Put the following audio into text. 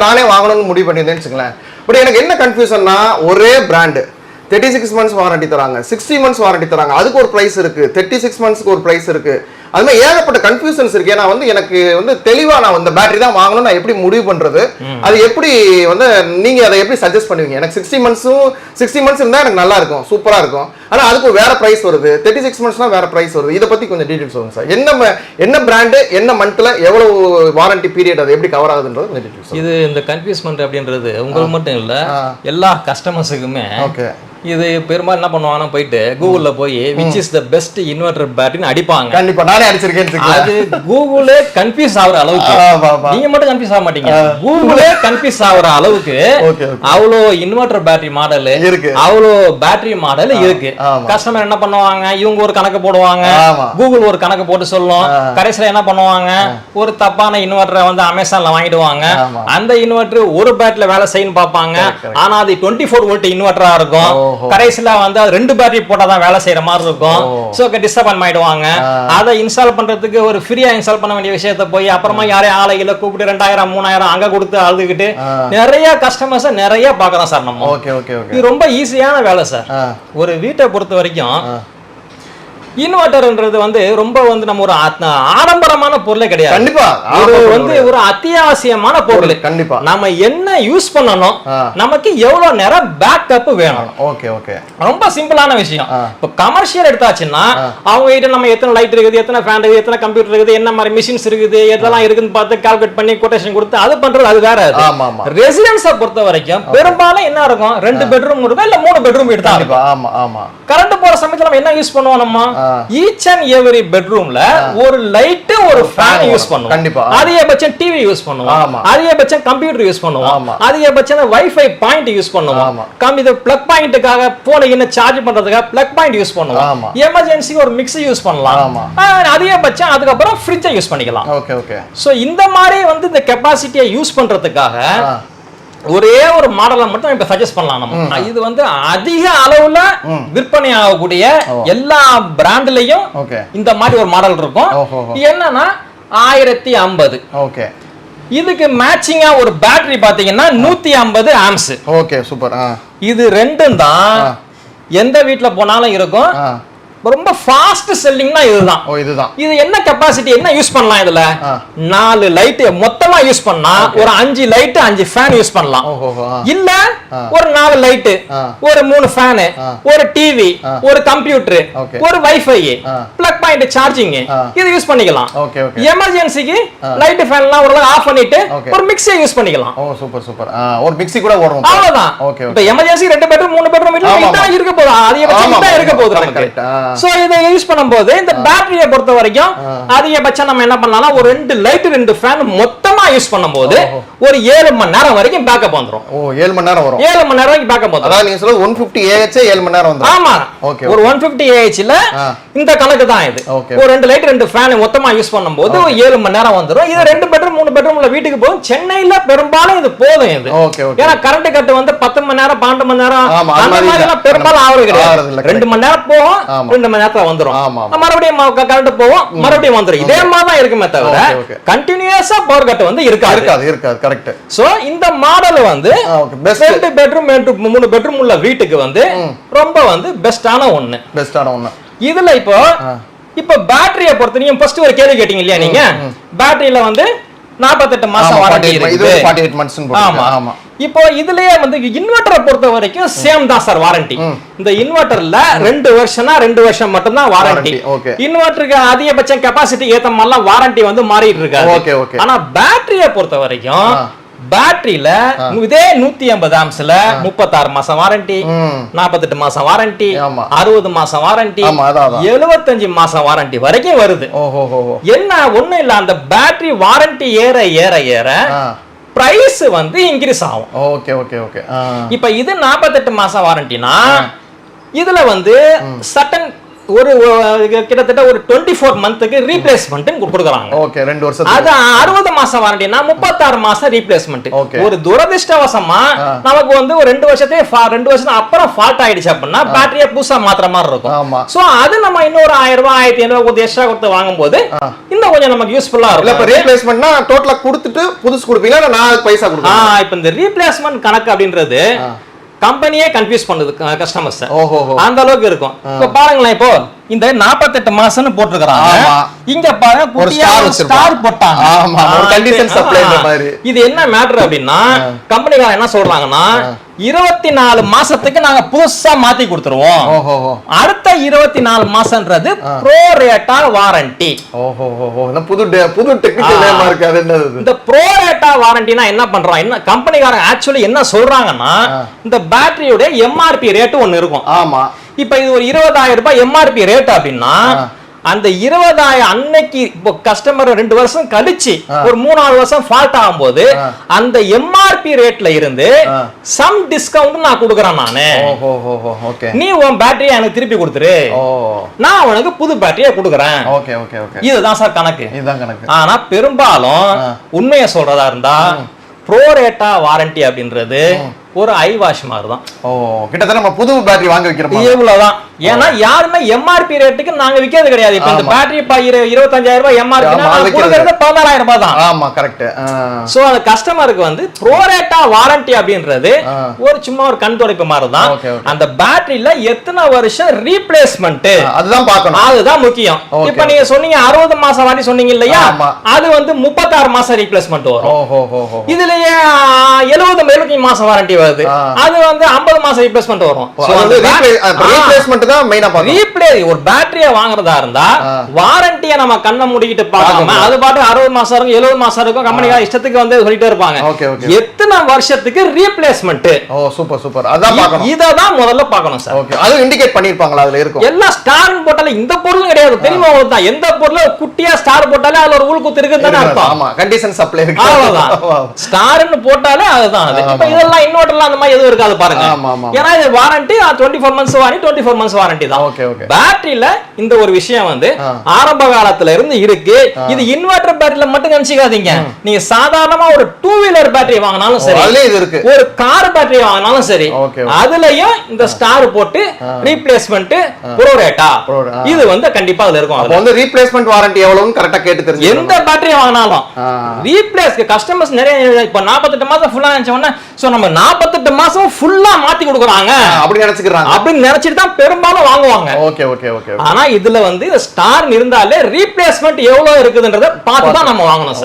நானே வாங்கணும்னு முடிவு பண்ணியிருந்தேன்னு வச்சுங்களேன். பட் எனக்கு என்ன கன்ஃபியூஷன்னா, ஒரே பிராண்டு 36 months வாரண்டி தராங்க, 60 months வாரண்டி தராங்க, அதுக்கு ஒரு பிரைஸ் இருக்கு, 36 monthsக்கு ஒரு பிரைஸ் இருக்கு. அது மாதிரி ஏகப்பட்ட கன்ஃபியூஷன்ஸ் இருக்கு. ஏன்னா வந்து எனக்கு வந்து தெளிவா நான் இந்த பேட்டரி தான் வாங்கணும், நான் எப்படி முடிவு பண்றது, அது எப்படி வந்து நீங்க அதை எப்படி சஜஸ்ட் பண்ணுவீங்க? எனக்கு 60 months இருந்தா எனக்கு நல்லா இருக்கும், சூப்பரா இருக்கும். ஆனா அதுக்கு வேற பிரைஸ் வருது, 36 monthsனா வேற பிரைஸ் வருது. இதை பத்தி கொஞ்சம் டீடைல்ஸ் சொல்லுங்க சார். என்ன பிராண்டு, என்ன மந்த்ல எவ்வளவு வாரண்டி பீரியட், அது எப்படி கவர் ஆகுதுன்றது கொஞ்சம் டீடைல்ஸ். இது இந்த கன்ஃபியூஸ்மெண்ட் அப்படின்றது உங்களுக்கு மட்டும் இல்ல, எல்லா கஸ்டமர்ஸுக்குமே. ஓகே. இது பெரும்பாலும் என்ன பண்ணுவாங்கன்னா, போயிட்டு கூகுள்ல போய் which is the best inverter பேட்டரின்னு அடிப்பாங்க. கண்டிப்பா நானே அடிச்சிருக்கேன். அது கூகுளே கன்ஃபியூஸ் ஆகுற அளவுக்கு, நீங்க மட்டும் கன்ஃபியூஸ் ஆக மாட்டீங்க, கூகுளே கன்ஃபியூஸ் ஆகுற அளவுக்கு அவ்வளோ இன்வெர்டர் பேட்டரி மாடல் இருக்கு, அவ்வளோ பேட்டரி மாடல் இருக்கு. கஸ்டமர் என்ன பண்ணுவாங்க, இவங்க ஒரு கணக்கு போடுவாங்க, கூகுள் ஒரு கணக்கு போட்டு சொல்லும். கடைசியில என்ன பண்ணுவாங்க, ஒரு தப்பான இன்வெர்டரை வந்து அமேசான்ல வாங்கிடுவாங்க. அந்த இன்வெர்டர் ஒரு பேட்டரியில வேலை செய்யணும் பார்ப்பாங்க, ஆனா அது 24 வோல்ட் இன்வெர்டரா இருக்கும். கடைசில வந்து அது 2 பேட்டரி போட்டாதான் வேலை செய்யற மாதிரி இருக்கும். சோ டிஸ்டர்பன் ஆயிடுவாங்க. அதை இன்ஸ்டால் பண்றதுக்கு ஒரு ஃப்ரீயா இன்ஸ்டால் பண்ண வேண்டிய விஷயத்தை போய் அப்புறமா யாரையும் ஆளைகளை கூப்பிட்டு 2000 3000 அங்க கொடுத்து அழுதுகிட்டு நிறைய கஸ்டமர்ஸ் நிறைய பாக்குறோம் சார் நம்ம. இது ரொம்ப ஈஸியான வேலை சார். ஒரு வீட்டை பொறுத்த வரைக்கும் இன்வெர்டர்ன்றது வந்து ரொம்ப வந்து நம்ம ஒரு ஆடம்பரமான பொருளே கிடையாது. கண்டிப்பா வந்து ஒரு அத்தியாவசியமான பொருள். கண்டிப்பா நம்ம என்ன யூஸ் பண்ணணும், நமக்கு எவ்வளவு நேரம் பேக்கப் வேணும். ஓகே ஓகே, ரொம்ப சிம்பிளான விஷயம். இப்போ கமர்ஷியல் எடுத்தாச்சுன்னா அவங்க கிட்ட நம்ம எத்தனை லைட் இருக்குது, எத்தனை ஃபேன் இருக்குது, எத்தனை கம்ப்யூட்டர் இருக்குது, என்ன மாதிரி மிஷின்ஸ் இருக்குது, எதெல்லாம் இருக்குன்னு பார்த்து கால்குலேட் பண்ணி கொட்டேஷன் கொடுத்து அது பண்றது அது வேற. ரெசிடென்ஸை பொறுத்த வரைக்கும் பெரும்பாலும் என்ன இருக்கும், 2 பெட்ரூம் இருக்கும், இல்ல 3 பெட்ரூம் எடுத்தா. கரண்ட் போற சமயத்துல நம்ம என்ன யூஸ் பண்ணுவோம், நம்ம ஈச் அண்ட் எவரி பெட்ரூம்ல ஒரு லைட் ஒரு ஃபேன் யூஸ் பண்ணுவோம். கண்டிப்பா அதிகபட்சம் டிவி யூஸ் பண்ணுவோம், அதிகபட்சம் கம்ப்யூட்டர் யூஸ் பண்ணுவோம், அதிகபட்சம் வைஃபை பாயிண்ட் யூஸ் பண்ணுவோம், இது பிளக் பாயிண்ட்காக போனை என்ன சார்ஜ் பண்றதுக்காக பிளக் பாயிண்ட் யூஸ் பண்ணுவோம், எமர்ஜென்சி ஒரு மிக்ஸி யூஸ் பண்ணலாம், அதிகபட்சம் அதுக்கப்புறம் ஃப்ரிட்ஜை யூஸ் பண்ணிக்கலாம். Okay okay. சோ இந்த மாதிரி வந்து இந்த கெபாசிட்டியை யூஸ் பண்றதுக்காக ஒரே ஒரு மாடலை மட்டும் இப்ப சஜஸ்ட் பண்ணலாம் நம்ம. இது வந்து அதிக அளவுல விற்பனை ஆகக்கூடிய எல்லா பிராண்ட்லயும் இந்த மாதிரி ஒரு மாடல் இருக்கும். என்னன்னா 1050. ஓகே. இதுக்கு மேட்சிங்கா ஒரு பேட்டரி பாத்தீங்கன்னா 150 ஆம்ஸ். Okay super. இது ரெண்டும் தான் எந்த வீட்ல போனாலும் இருக்கும். ரொம்ப ஃபாஸ்ட் செல்லிங்னா இதுதான். இது என்ன கெபாசிட்டி, என்ன யூஸ் பண்ணலாம், இதுல 4 லைட் மொத்தமா யூஸ் பண்ணா ஒரு 5 லைட் 5 ஃபேன் யூஸ் பண்ணலாம். இல்ல ஒரு 4 லைட் ஒரு 3 ஃபேன் ஒரு டிவி ஒரு கம்ப்யூட்டர் ஒரு வைஃபை பிளக் பாயிண்ட் சார்ஜிங் இது யூஸ் பண்ணிக்கலாம். எமர்ஜென்சிக்கு லைட் ஃபேன் எல்லாம் ஒரு ஆஃப் பண்ணிட்டு ஒரு மிக்ஸி யூஸ் பண்ணிக்கலாம். Super super. ஒரு மிக்ஸி கூட வரும். அவ்வளவுதான். இப்போ எமர்ஜென்சி 2 பெட்ரூம் 3 பெட்ரூம் வீட்ல இருக்க போகுது, அதிகபட்சம் இதான் இருக்க போகுது நமக்கு. சோ இதை யூஸ் பண்ணும்போது இந்த பேட்டரியை பொறுத்த வரைக்கும் அதிகபட்சம் நம்ம என்ன பண்ணலாம், ஒரு 2 லைட் 2 ஃபேன் மொத்தமா யூஸ் பண்ணும்போது ஒரு 7 மணி நேரம் வரைக்கும் பேக்கப் வந்துரும். 7 மணி நேரம் வரும். 7 மணி நேரம் வரைக்கும் பேக்கப் வந்துரும். அதாவது நீங்க சொல்றது 150 AH 7 மணி நேரம் வந்துரும். ஆமா. ஒரு 150 AH ல இந்த கணக்கு தான் இது. ஒரு 2 லைட் 2 ஃபேன் மொத்தமா யூஸ் பண்ணும்போது ஒரு 7 மணி நேரம் வந்துரும். இது 2 பெட்ரூம் 3 பெட்ரூம்ல வீட்டுக்கு போகும். சென்னையில பெரும்பாலும் இது போதும் இது. ஏன்னா கரண்ட் கட் வந்து 10 மணி நேரம் 12 மணி நேரம் அந்த மாதிரி எல்லாம் பெரும்பாலும் ஆவறது கிடையாது. 2 மணி நேரம் போகும், 2 மணி நேரத்துல வந்துரும். மறுபடியும் கரண்ட் போகும், மறுபடியும் வந்துரும். இதே மாதிரி தான் இருக்குமே தவிர கண்டினியூஸா பவர் கட் வந்து இருக்காது. கரெக்ட். சோ இந்த மாடல் வந்து 2 பெட்ரூம் 3 பெட்ரூம் உள்ள வீட்டுக்கு வந்து ரொம்ப வந்து பெஸ்டான ஒண்ணு. இதுல இப்போ பேட்டரியை பொறுத்து நீங்க ஃபர்ஸ்ட் ஒரு கேள்வி கேட்டீங்க இல்லையா, நீங்க பேட்டரியில வந்து 48 மாசம் வாரண்டி இருக்கு. 48 months. ஆமா. இப்போ இதுலயே வந்து இன்வெர்டரை பொறுத்த வரைக்கும் சேம் தான் சார் வாரண்டி. இந்த இன்வெர்டர்ல 2 வருஷம்னா 2 வருஷம் மட்டும் தான் வாரண்டி. இன்வெர்டருக்கு அதிகபட்சம் கெபாசிட்டி ஏத்த மாதிரிலாம் வாரண்டி வந்து மாறிட்டு இருக்காது. ஆனா பேட்டரியை பொறுத்த வரைக்கும் பேட்டரியில இதே 150 ஆம்ஸ்ல 36 மாசம் வாரண்டி, 48 மாசம் வாரண்டி, 60 மாசம் வாரண்டி, 75 மாசம் வாரண்டி வரைக்கும் வருது. என்ன ஒண்ணு இல்ல, அந்த பேட்டரி வாரண்டி ஏற ஏற ஏற பிரைஸ் வந்து இன்கிரீஸ் ஆகும். Okay okay okay. இப்போ இது 48 மாசம் வாரண்டினா இதுல வந்து சட்டன் ஒரு கிட்டத்தட்ட ஒரு 24 மந்த்துக்கு ரீப்ளேஸ்மெண்ட் கொடுக்குறாங்க. ஓகே 2 வருஷம். அது 60 மாசம் வாரண்டினா 36 மாசம் ரீப்ளேஸ்மெண்ட். ஒரு துரதிர்ஷ்டவசமா நமக்கு வந்து ஒரு 2 வருஷத்துக்கு அப்புறம் ஃபால்ட் ஆயிடுச்சு அப்படின்னா பேட்டரியை புதுசா மாத்திர மாதிரி இருக்கும். சோ அது நம்ம இன்னொரு 1000 ரூபாய் 1500 ரூபாய் கொடுத்து எக்ஸ்ட்ரா கொடுத்து வாங்கும்போது இன்னும் கொஞ்சம் நமக்கு யூஸ்ஃபுல்லா இருக்கும். இல்ல ரீப்ளேஸ்மென்ட்னா டோட்டலா கொடுத்துட்டு புதுசு கொடுப்பீங்களா இல்ல நான் பைசா கொடுப்பேன்? இப்போ இந்த ரீப்ளேஸ்மென்ட் கணக்கு அப்படின்றது கம்பெனியே கன்ஃபியூஸ் பண்ணுது கஸ்டமர்ஸ். அந்த அளவுக்கு இருக்கும். இப்போ பாருங்களேன், இப்போ இந்த 48 மாசம்னு போட்டுருக்காங்க. இங்க பாருங்க குட்டியா ஒரு ஸ்டார் போட்டாங்க. ஆமா ஒரு கண்டிஷன் சப்ளை மாதிரி. இது என்ன மேட்டர் அப்படின்னா கம்பெனிகாரங்க என்ன சொல்றாங்கன்னா 24 மாசத்துக்கு நாங்க புதுசா மாத்தி கொடுத்துருவோம். அடுத்த 24 மாசம்ன்றது ப்ரோ ரேட்டா வாரண்டி. புது டெக்னிக்கல் நேமா இருக்கு. அது என்னது இந்த ப்ரோ ரேட்டா வாரண்டினா என்ன பண்றாங்க, என்ன கம்பெனிகாரங்க ஆக்சுவலி என்ன சொல்றாங்கன்னா இந்த பேட்டரியோட எம்ஆர்பி ரேட் ஒன்னு இருக்கும். ஆமா இப்ப இது ஒரு 20,000 ரூபாய் எம்ஆர்பி ரேட் அப்படின்னா அந்த 20,000 அன்னைக்கு இப்போ கஸ்டமர் 2 வருஷம் கழிச்சு ஒரு 3-4 வருஷம் ஃபால்ட் ஆகும்போது அந்த எம்ஆர்பி ரேட்ல இருந்து சம் டிஸ்கவுண்ட் நான் கொடுக்குறேன் நானு. நீ உன் பேட்டரியை எனக்கு திருப்பி கொடுத்துரு, நான் உனக்கு புது பேட்டரியை கொடுக்குறேன். இதுதான் சார் கணக்கு. ஆனா பெரும்பாலும் உண்மையை சொல்றதா இருந்தா ப்ரோ ரேட்டா வாரண்டி அப்படின்றது ஒரு ஐ வாஷ் மாதிரி தான். கிட்டத்தட்ட நம்ம புது பேட்டரி வாங்க வைக்கிறோம் இவ்வளவுதான். ஏன்னா யாருமே எம்ஆர்பி ரேட்டுக்கு நாங்க விக்கிறது கிடையாது. இப்ப இந்த பேட்டரி 25,000 ரூபாய் எம்ஆர்பி கொடுக்கிறது 16,000 ரூபாய் தான். ஆமா கரெக்ட். சோ அந்த கஸ்டமருக்கு வந்து ப்ரோ ரேட்டா வாரண்டி அப்படின்றது ஒரு சும்மா ஒரு கண் துடைப்பு மாதிரி தான். அந்த பேட்டரியில எத்தனை வருஷம் ரீப்ளேஸ்மெண்ட் அதுதான் பார்க்கணும். அதுதான் முக்கியம். இப்ப நீங்க சொன்னீங்க 60 மாசம் வாரண்டி சொன்னீங்க இல்லையா, அது வந்து 36 மாசம் ரீப்ளேஸ்மெண்ட் வரும். இதுலயே 75 மாசம் வாரண்டி வருது, அது வந்து 50 மாசம் ரீப்ளேஸ்மெண்ட் வரும். ரீப்ளேஸ்மெண்ட் தான் மெயினா பார்க்கணும். ரீப்ளேஸ் ஒரு பேட்டரியை வாங்குறதா இருந்தா வாரண்டியை நம்ம கண்ணை மூடிக்கிட்டு பார்க்காம அது பாட்டு 60 மாசம் இருக்கும் 70 மாசம் இருக்கும் கம்பெனிக்கார இஷ்டத்துக்கு வந்து சொல்லிட்டே இருப்பாங்க. எத்தனை வருஷத்துக்கு ரீப்ளேஸ்மெண்ட். Super super. அதான் பார்க்கணும். இததான் முதல்ல பார்க்கணும் சார். ஓகே அது இண்டிகேட் பண்ணிருப்பாங்களா அதுல இருக்கும். எல்லாம் ஸ்டார் போட்டாலே இந்த பொருளும் கிடையாது தெரியுமா உங்களுக்கு தான். எந்த பொருளும் குட்டியா ஸ்டார் போட்டாலே அதுல ஒரு உள்குத்து இருக்குன்னு அர்த்தம். ஆமா கண்டிஷன் சப்ளை இருக்கு. அவ்வளவுதான். ஸ்டார்னு போட்டாலே அதுதான் அது. இப்ப இதெல்லாம் இன்வெர்ட்டர்ல அந்த மாதிரி எதுவும் இருக்காது பாருங்க. ஏன்னா இது warranty 24 months warranty 24 months warranty தான். பேட்டரியில இந்த ஒரு விஷயம் வந்து ஆரம்ப காலத்துல இருந்து இருக்கு. இது இன்வெர்ட்டர் பேட்டரியில மட்டும் நினைச்சுக்காதீங்க. நீங்க சாதாரணமா ஒரு 2 வீலர் பேட்டரி வாங்கினாலும் சரி, அதுல இது இருக்கு. ஒரு கார் பேட்டரி வாங்கினாலும் சரி, அதுலயும் இந்த ஸ்டார் போட்டு ரீப்ளேஸ்மென்ட் ப்ரோ ரேட்டா இது வந்து கண்டிப்பா அதுல இருக்கும். அப்ப வந்து ரீப்ளேஸ்மென்ட் வாரண்டி எவ்வளவுன்னு கரெக்ட்டா கேட்டு தெரிஞ்சு எந்த பேட்டரி வாங்கினாலும் ரீப்ளேஸ் கஸ்டமர்ஸ் நிறைய இப்ப 48 மாசம் ஃபுல்லா நினைச்சவனா சோ நம்ம 48 மாசம் ஃபுல்லா மாத்தி கொடுக்குறாங்க அப்படி நினைச்சுக்கிறாங்க. அப்படி நினைச்சிட்டு தான் பெரும்பாலும் வாங்குவாங்க. Okay okay okay. ஆனா இதுல வந்து ஸ்டார் இருந்தாலே ரீப்ளேஸ்மென்ட் எவ்வளவு இருக்குதுன்றத பார்த்து தான் நம்ம வாங்கணும் சார்.